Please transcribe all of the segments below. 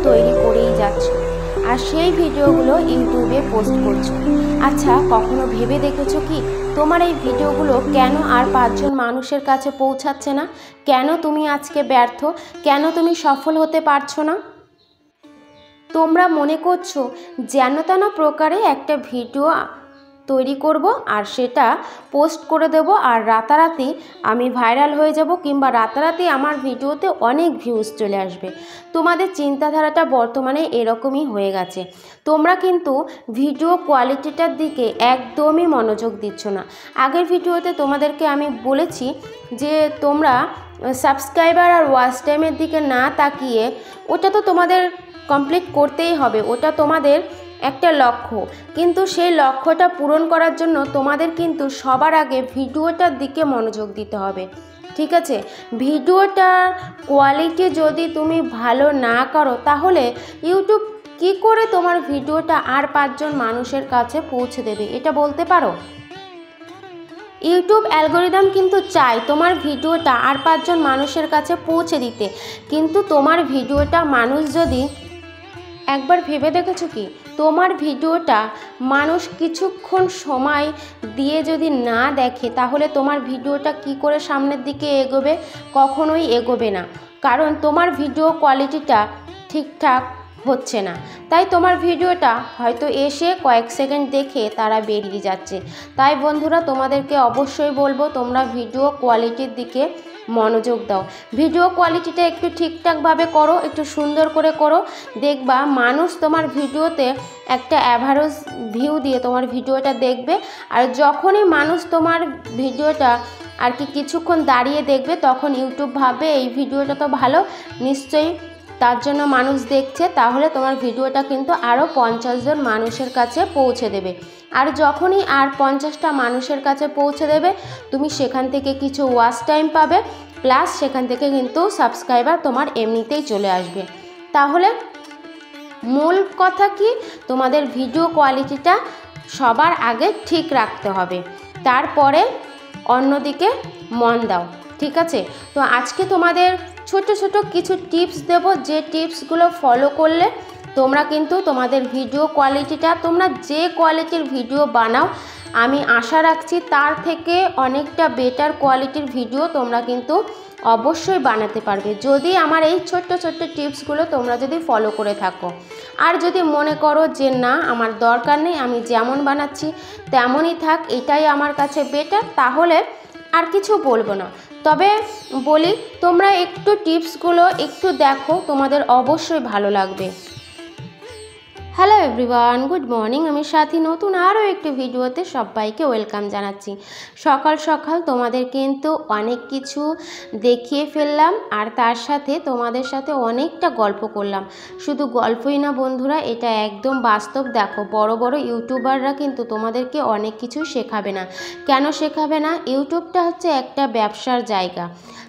তৈরি করেই যাচ্ছ আর সেই ভিডিওগুলো ইউটিউবে পোস্ট করছো। আচ্ছা, কখনো ভেবে দেখেছো কি তোমার এই ভিডিওগুলো কেন আর 5 জন মানুষের কাছে পৌঁছাচ্ছে না? কেন তুমি আজকে ব্যর্থ? কেন তুমি সফল হতে পারছো না? তোমরা মনে করছো যেন তেন প্রকারে একটা ভিডিও তৈরি করব আর সেটা পোস্ট করে দেব আর রাতারাতি আমি ভাইরাল হয়ে যাব, কিংবা রাতারাতি আমার ভিডিওতে অনেক ভিউজ চলে আসবে। তোমাদের চিন্তাধারাটা বর্তমানে এরকমই হয়ে গেছে। তোমরা কিন্তু ভিডিও কোয়ালিটিটার দিকে একদমই মনোযোগ দিচ্ছ না। আগের ভিডিওতে তোমাদেরকে আমি বলেছি যে তোমরা সাবস্ক্রাইবার আর ওয়াচ টাইমের দিকে না তাকিয়ে, ওটা তো তোমাদের কমপ্লিট করতেই হবে, ওটা তোমাদের একটা লক্ষ্য, কিন্তু সেই লক্ষ্যটা পূরণ করার জন্য তোমাদের কিন্তু সবার আগে ভিডিওটার দিকে মনোযোগ দিতে হবে। ঠিক আছে, ভিডিওটার কোয়ালিটি যদি তুমি ভালো না করো তাহলে ইউটিউব কি করে তোমার ভিডিওটা আর 5 জন মানুষের কাছে পৌঁছে দেবে, এটা বলতে পারো? ইউটিউব অ্যালগোরিদম কিন্তু চায় তোমার ভিডিওটা আর 5 জন মানুষের কাছে পৌঁছে দিতে, কিন্তু তোমার ভিডিওটা মানুষ যদি, একবার ভেবে দেখেছো কি তোমার ভিডিওটা মানুষ কিছুক্ষণ সময় দিয়ে যদি না দেখে তাহলে তোমার ভিডিওটা কি করে সামনের দিকে এগোবে? কখনোই এগোবে না, কারণ তোমার ভিডিও কোয়ালিটিটা ঠিকঠাক হচ্ছে না। তাই তোমার ভিডিওটা হয়তো এসে কয়েক সেকেন্ড দেখে তারা বেরিয়ে যাচ্ছে। তাই বন্ধুরা, তোমাদেরকে অবশ্যই বলবো তোমরা ভিডিও কোয়ালিটির দিকে মনোযোগ দাও। ভিডিও কোয়ালিটিটা একটু ঠিকঠাকভাবে করো, একটু সুন্দর করে করো, দেখবা মানুষ তোমার ভিডিওতে একটা অ্যাভারেজ ভিউ দিয়ে তোমার ভিডিওটা দেখবে। আর যখনই মানুষ তোমার ভিডিওটা আর কি কিছুক্ষণ দাঁড়িয়ে দেখবে তখন ইউটিউব ভাববে এই ভিডিওটা তো ভালো, নিশ্চয়ই তার জন্য মানুষ দেখছে, তাহলে তোমার ভিডিওটা কিন্তু আরও 50 জন মানুষের কাছে পৌঁছে দেবে। আর যখনই আর 50টা মানুষের কাছে পৌঁছে দেবে তুমি সেখান থেকে কিছু ওয়াচ টাইম পাবে, প্লাস সেখান থেকে কিন্তু সাবস্ক্রাইবার তোমার এমনিতেই চলে আসবে। তাহলে মূল কথা কি, তোমাদের ভিডিও কোয়ালিটিটা সবার আগে ঠিক রাখতে হবে, তারপরে অন্যদিকে মন দাও। ঠিক আছে, তো আজকে তোমাদের ছোট ছোট কিছু টিপস দেব, যে টিপসগুলো ফলো করলে তোমরা কিন্তু তোমাদের ভিডিও কোয়ালিটিটা, তোমরা যে কোয়ালিটির ভিডিও বানাও আমি আশা রাখছি তার থেকে অনেকটা বেটার কোয়ালিটির ভিডিও তোমরা কিন্তু অবশ্যই বানাতে পারবে, যদি আমার এই ছোট্ট ছোট্ট টিপসগুলো তোমরা যদি ফলো করে থাকো। আর যদি মনে করো যে না আমার দরকার নেই, আমি যেমন বানাচ্ছি তেমনই থাক, এটাই আমার কাছে বেটার, তাহলে আর কিছু বলবো না। তবে বলি তোমরা একটু টিপসগুলো একটু দেখো, তোমাদের অবশ্যই ভালো লাগবে। Hello everyone, good morning. আমি সাথী নতুন আরও একটি ভিডিওতে সবাইকে ওয়েলকাম জানাচ্ছি। সকাল সকাল তোমাদের কিন্তু অনেক কিছু দেখিয়ে ফেললাম আর তার সাথে তোমাদের সাথে অনেকটা গল্প করলাম। শুধু গল্পই না বন্ধুরা, এটা একদম বাস্তব। দেখো, বড় বড় ইউটিউবাররা কিন্তু তোমাদেরকে অনেক কিছু শেখাবে না। কেন শেখাবে না? ইউটিউবটা হচ্ছে একটা ব্যবসার জায়গা।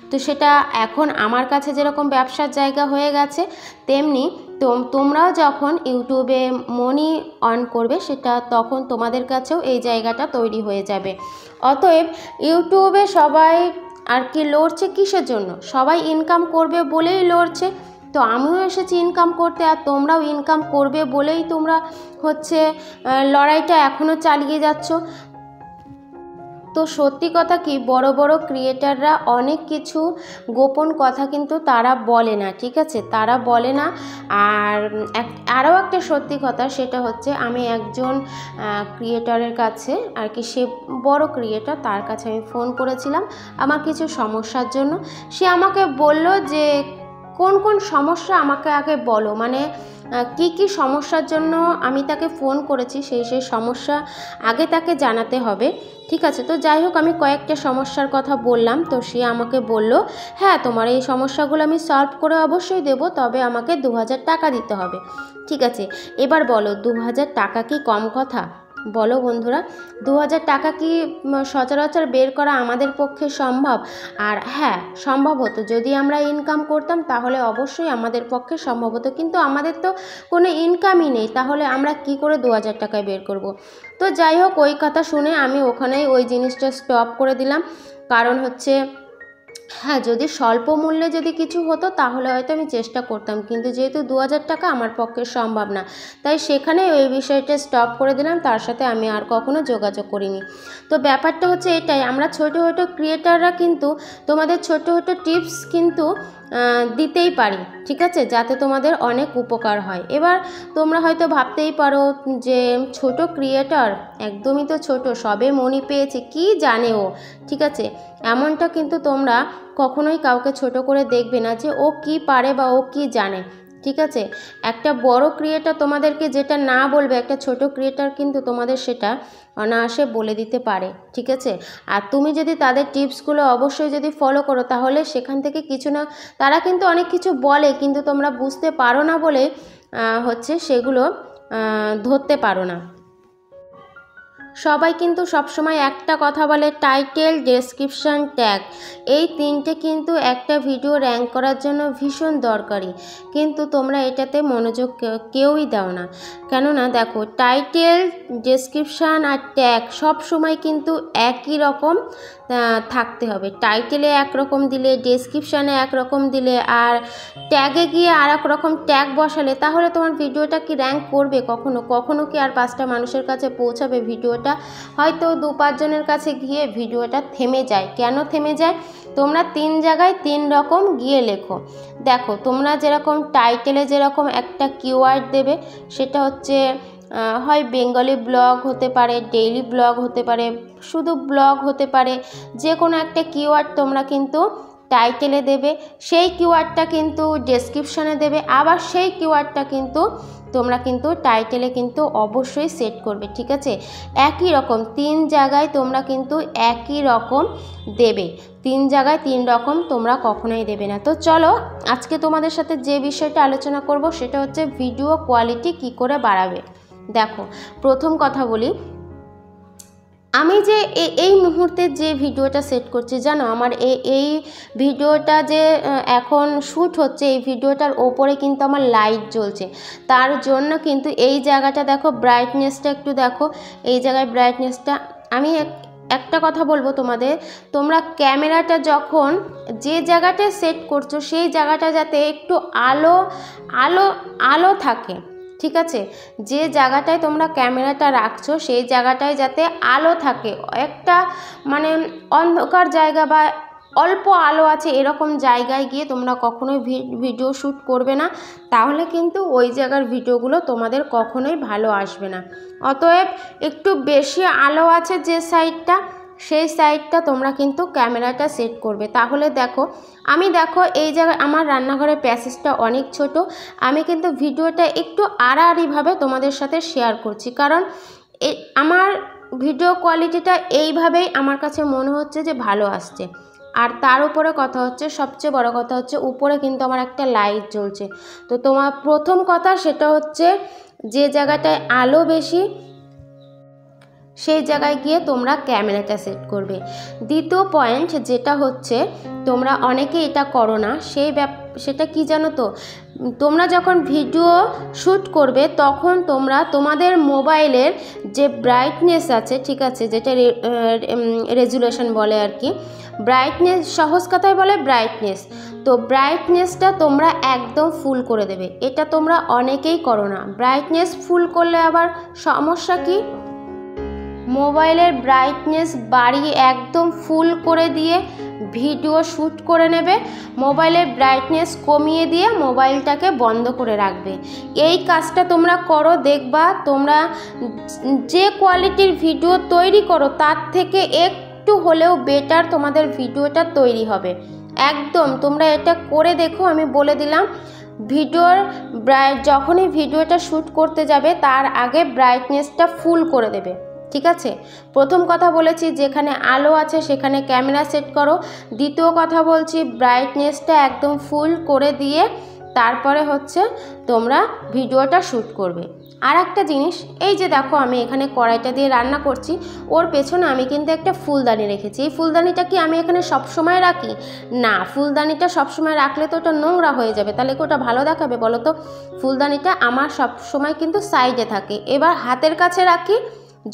তো সেটা এখন আমার কাছে যেরকম ব্যবসার জায়গা হয়ে গেছে, তেমনি তোমরাও যখন ইউটিউবে মনি অন করবে সেটা তখন তোমাদের কাছেও এই জায়গাটা তৈরি হয়ে যাবে। অতএব ইউটিউবে সবাই আর কি লড়ছে কিসের জন্য? সবাই ইনকাম করবে বলেই লড়ছে। তো আমিও এসেছি ইনকাম করতে, আর তোমরাও ইনকাম করবে বলেই তোমরা হচ্ছে লড়াইটা এখনও চালিয়ে যাচ্ছ। তো সত্যি কথা কি, বড় বড় ক্রিয়েটাররা অনেক কিছু গোপন কথা কিন্তু তারা বলে না। ঠিক আছে, তারা বলে না। আর আরও একটা সত্যি কথা, সেটা হচ্ছে আমি একজন ক্রিয়েটারের কাছে আর কি, সে বড় ক্রিয়েটার, তার কাছে আমি ফোন করেছিলাম আমার কিছু সমস্যার জন্য। সে আমাকে বলল যে কোন কোন সমস্যা আমাকে আগে বলো, মানে কি কি সমস্যার জন্য আমি তাকে ফোন করেছি সেই সমস্যা আগে তাকে জানাতে হবে। ঠিক আছে, তো যাই হোক আমি কয়েকটা সমস্যার কথা বললাম। তো সে আমাকে বলল হ্যাঁ তোমার এই সমস্যাগুলো আমি সলভ করে অবশ্যই দেব, তবে আমাকে 2000 টাকা দিতে হবে। ঠিক আছে, এবার বলো 2000 টাকা কি কম কথা? বলো বন্ধুরা, 2000 টাকা কি সচরাচর বের করা আমাদের পক্ষে সম্ভব? আর হ্যাঁ, সম্ভব হতো যদি আমরা ইনকাম করতাম, তাহলে অবশ্যই আমাদের পক্ষে সম্ভব হতো, কিন্তু আমাদের তো কোনো ইনকামই নেই, তাহলে আমরা কি করে 2000 টাকায় বের করব? তো যাই হোক, ওই কথা শুনে আমি ওখানেই ওই জিনিসটা স্টপ করে দিলাম। কারণ হচ্ছে হ্যাঁ, যদি স্বল্প মূল্যে যদি কিছু হতো তাহলে হয়তো আমি চেষ্টা করতাম, কিন্তু যেহেতু 2000 টাকা আমার পক্ষে সম্ভব না, তাই সেখানে ওই বিষয়টা স্টপ করে দিলাম, তার সাথে আমি আর কখনো যোগাযোগ করিনি। তো ব্যাপারটা হচ্ছে এটাই, আমরা ছোটো ছোটো ক্রিয়েটাররা কিন্তু তোমাদের ছোটো ছোটো টিপস কিন্তু দিতেই পারি, ঠিক আছে, যাতে তোমাদের অনেক উপকার হয়। এবার তোমরা হয়তো ভাবতেই পারো যে ছোট ক্রিয়েটর, একদমই তো ছোট, সবে মনি পেয়েছে, কি জানে ও, ঠিক আছে, এমনটা কিন্তু তোমরা কখনোই কাউকে ছোট করে দেখবে না যে ও কি পারে বা ও কি জানে, ঠিক আছে। একটা বড় ক্রিয়েটর তোমাদেরকে যেটা না বলবে, একটা ছোট ক্রিয়েটর কিন্তু তোমাদের সেটা অনায়াসে বলে দিতে পারে, ঠিক আছে। আর তুমি যদি তাদের টিপসগুলো অবশ্যই যদি ফলো করো, তাহলে সেখান থেকে কিছু না, তারা কিন্তু অনেক কিছু বলে, কিন্তু তোমরা বুঝতে পারো না বলে হচ্ছে সেগুলো ধরতে পারো না। সবাই কিন্তু সবসময় একটা কথা বলে, টাইটেল, ডেসক্রিপশান, ট্যাগ, এই তিনটে কিন্তু একটা ভিডিও র্যাঙ্ক করার জন্য ভীষণ দরকারি, কিন্তু তোমরা এটাতে মনোযোগ কেউই দাও না। কেননা দেখো, টাইটেল, ডেসক্রিপশান আর ট্যাগ সব সময় কিন্তু একই রকম থাকতে হবে। টাইটেলে একরকম দিলে, ডেসক্রিপশানে একরকম দিলে, আর ট্যাগে গিয়ে আর এক রকম ট্যাগ বসালে, তাহলে তোমার ভিডিওটা কি র্যাঙ্ক করবে? কখনো কি আর 5টা মানুষের কাছে পৌঁছাবে? ভিডিওটা হয়তো 2-5 জনের কাছে গিয়ে ভিডিওটা থেমে যায়। কেন থেমে যায়? তোমরা 3 জায়গায় 3 রকম গিয়ে লেখো। দেখো, তোমরা যেরকম টাইটেলে যেরকম একটা কিওয়ার্ড দেবে, সেটা হচ্ছে হয় বেঙ্গলি ব্লগ হতে পারে, ডেইলি ব্লগ হতে পারে, শুধু ব্লগ হতে পারে, যে কোনো একটা কিওয়ার্ড তোমরা কিন্তু টাইটেলে দেবে, সেই কিওয়ার্ডটা কিন্তু ডেসক্রিপশানে দেবে, আবার সেই কিওয়ার্ডটা কিন্তু তোমরা কিন্তু টাইটেলে কিন্তু অবশ্যই সেট করবে, ঠিক আছে। একই রকম 3 জায়গায় তোমরা কিন্তু একই রকম দেবে, 3 জায়গায় 3 রকম তোমরা কখনোই দেবে না। তো চলো, আজকে তোমাদের সাথে যে বিষয়টা আলোচনা করব সেটা হচ্ছে ভিডিও কোয়ালিটি কি করে বাড়াবে। দেখো, প্রথম কথা বলি, আমি যে এই মুহূর্তে যে ভিডিওটা সেট করছি, জানো, আমার এই ভিডিওটা যে এখন শ্যুট হচ্ছে, এই ভিডিওটার ওপরে কিন্তু আমার লাইট জ্বলছে, তার জন্য কিন্তু এই জায়গাটা দেখো, ব্রাইটনেসটা একটু দেখো, এই জায়গায় ব্রাইটনেসটা, আমি একটা কথা বলবো তোমাদের, তোমরা ক্যামেরাটা যখন যে জায়গাটায় সেট করছো, সেই জায়গাটা যাতে একটু আলো আলো আলো থাকে, ঠিক আছে। যে জায়গাটায় তোমরা ক্যামেরাটা রাখছো, সেই জায়গাটায় যাতে আলো থাকে, একটা মানে অন্ধকার জায়গা বা অল্প আলো আছে এরকম জায়গায় গিয়ে তোমরা কখনোই ভিডিও শ্যুট করবে না, তাহলে কিন্তু ওই জায়গার ভিডিওগুলো তোমাদের কখনোই ভালো আসবে না। অতএব একটু বেশি আলো আছে যে সাইডটা, সেই সাইডটা তোমরা কিন্তু ক্যামেরাটা সেট করবে। তাহলে দেখো, আমি দেখো এই জায়গায় আমার রান্নাঘরের প্যাসেজটা অনেক ছোট, আমি কিন্তু ভিডিওটা একটু আড়াআড়িভাবে তোমাদের সাথে শেয়ার করছি, কারণ আমার ভিডিও কোয়ালিটিটা এইভাবেই আমার কাছে মনে হচ্ছে যে ভালো আসছে। আর তার উপরে কথা হচ্ছে, সবচেয়ে বড় কথা হচ্ছে, উপরে কিন্তু আমার একটা লাইট জ্বলছে। তো তোমার প্রথম কথা সেটা হচ্ছে, যে জায়গাটায় আলো বেশি সেই জায়গায় গিয়ে তোমরা ক্যামেরাটা সেট করবে। দ্বিতীয় পয়েন্ট যেটা হচ্ছে, তোমরা অনেকে এটা করো না, সেটা কি জানো তো, তোমরা যখন ভিডিও শ্যুট করবে তখন তোমরা তোমাদের মোবাইলের যে ব্রাইটনেস আছে, ঠিক আছে, যেটা রেজুলেশন বলে আর কি, ব্রাইটনেস, সহজ কথায় বলে ব্রাইটনেস, তো ব্রাইটনেসটা তোমরা একদম ফুল করে দেবে। এটা তোমরা অনেকেই করো না। ব্রাইটনেস ফুল করলে আবার সমস্যা কি, মোবাইলের ব্রাইটনেস বাড়িয়ে একদম ফুল করে দিয়ে ভিডিও শ্যুট করে নেবে, মোবাইলের ব্রাইটনেস কমিয়ে দিয়ে মোবাইলটাকে বন্ধ করে রাখবে। এই কাজটা তোমরা করো, দেখবা তোমরা যে কোয়ালিটির ভিডিও তৈরি করো তার থেকে একটু হলেও বেটার তোমাদের ভিডিওটা তৈরি হবে। একদম তোমরা এটা করে দেখো, আমি বলে দিলাম। যখনই ভিডিওটা শ্যুট করতে যাবে তার আগে ব্রাইটনেসটা ফুল করে দেবে, ঠিক আছে। প্রথম কথা বলেছি, যেখানে আলো আছে সেখানে ক্যামেরা সেট করো। দ্বিতীয় কথা বলছি, ব্রাইটনেসটা একদম ফুল করে দিয়ে তারপরে হচ্ছে তোমরা ভিডিওটা শ্যুট করবে। আর একটা জিনিস, এই যে দেখো আমি এখানে কড়াইটা দিয়ে রান্না করছি, ওর পেছনে আমি কিন্তু একটা ফুলদানি রেখেছি। এই ফুলদানিটা কি আমি এখানে সবসময় রাখি? না, ফুলদানিটা সবসময় রাখলে তো ওটা নোংরা হয়ে যাবে, তাহলে কি ওটা ভালো দেখাবে বলো তো? ফুলদানিটা আমার সবসময় কিন্তু সাইডে থাকে। এবার হাতের কাছে রাখি,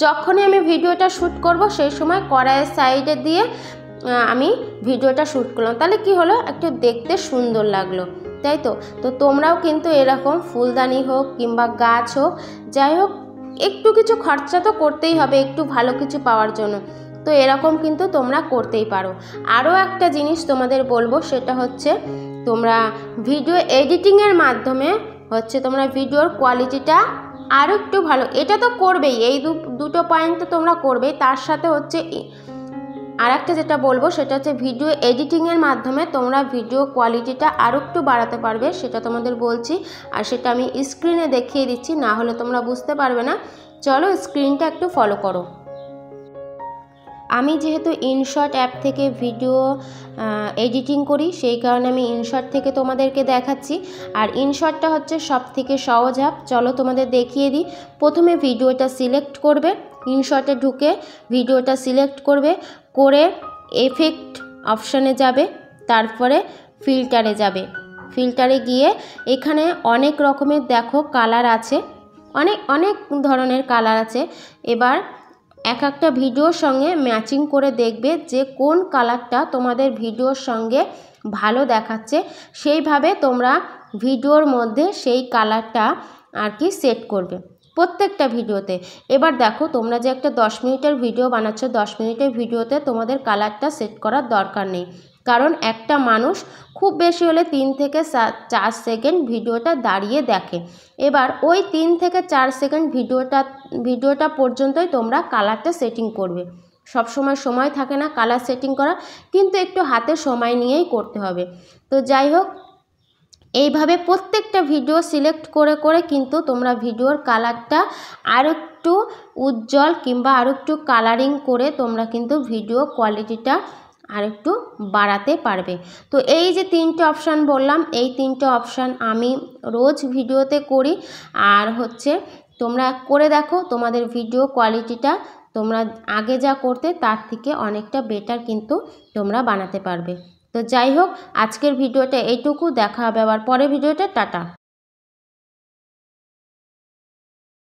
যখনই আমি ভিডিওটা শ্যুট করব সেই সময় কড়াইয়ের সাইডে দিয়ে আমি ভিডিওটা শ্যুট করলাম, তাহলে কি হলো, একটু দেখতে সুন্দর লাগলো, তাই তো। তো তোমরাও কিন্তু এরকম ফুলদানি হোক কিংবা গাছ হোক, যাই হোক, একটু কিছু খরচা তো করতেই হবে একটু ভালো কিছু পাওয়ার জন্য। তো এরকম কিন্তু তোমরা করতেই পারো। আরও একটা জিনিস তোমাদের বলবো, সেটা হচ্ছে তোমরা ভিডিও এডিটিংয়ের মাধ্যমে হচ্ছে তোমরা ভিডিওর কোয়ালিটিটা আরও একটু ভালো, এটা তো করবেই, এই দুটো পয়েন্ট তো তোমরা করবেই। তার সাথে হচ্ছে আর একটা যেটা বলবো, সেটা হচ্ছে ভিডিও এডিটিংয়ের মাধ্যমে তোমরা ভিডিও কোয়ালিটিটা আরও একটু বাড়াতে পারবে, সেটা তোমাদের বলছি। আর সেটা আমি স্ক্রিনে দেখিয়ে দিচ্ছি, না হলে তোমরা বুঝতে পারবে না। চলো স্ক্রিনটা একটু ফলো করো। আমি যেহেতু ইনশট অ্যাপ থেকে ভিডিও এডিটিং করি, সেই কারণে আমি ইনশট থেকে তোমাদেরকে দেখাচ্ছি। আর ইনশটটা হচ্ছে সব থেকে সহজ অ্যাপ, চলো তোমাদের দেখিয়ে দিই। প্রথমে ভিডিওটা সিলেক্ট করবে, ইনশটে ঢুকে ভিডিওটা সিলেক্ট করবে, করে এফেক্ট অপশানে যাবে, তারপরে ফিল্টারে যাবে। ফিল্টারে গিয়ে এখানে অনেক রকমের দেখো কালার আছে, অনেক ধরনের কালার আছে। এবার এক একটা ভিডিওর সঙ্গে ম্যাচিং করে দেখবে যে কোন কালারটা তোমাদের ভিডিওর সঙ্গে ভালো দেখাচ্ছে, সেইভাবে তোমরা ভিডিওর মধ্যে সেই কালারটা আর কি সেট করবে প্রত্যেকটা ভিডিওতে। এবার দেখো, তোমরা যে একটা 10 মিনিটের ভিডিও বানাচ্ছ, 10 মিনিটের ভিডিওতে তোমাদের কালারটা সেট করার দরকার নেই, কারণ একটা মানুষ খুব বেশি হলে 3 থেকে 4 সেকেন্ড ভিডিওটা দাঁড়িয়ে দেখে। এবার ওই 3 থেকে 4 সেকেন্ড ভিডিওটা পর্যন্তই তোমরা কালারটা সেটিং করবে। সব সময় থাকে না কালার সেটিং করা, কিন্তু একটু হাতে সময় নিয়েই করতে হবে। তো যাই হোক, এইভাবে প্রত্যেকটা ভিডিও সিলেক্ট করে করে কিন্তু তোমরা ভিডিওর কালারটা আরও একটু উজ্জ্বল কিংবা আরও একটু কালারিং করে তোমরা কিন্তু ভিডিও কোয়ালিটিটা আর একটু বাড়াতে পারবে। তো এই যে 3টে অপশান বললাম, এই 3টে অপশান আমি রোজ ভিডিওতে করি। আর হচ্ছে তোমরা করে দেখো, তোমাদের ভিডিও কোয়ালিটিটা তোমরা আগে যা করতে তার থেকে অনেকটা বেটার কিন্তু তোমরা বানাতে পারবে। তো যাই হোক, আজকের ভিডিওটা এইটুকু, দেখা হবে আবার পরের ভিডিওতে। টাটা।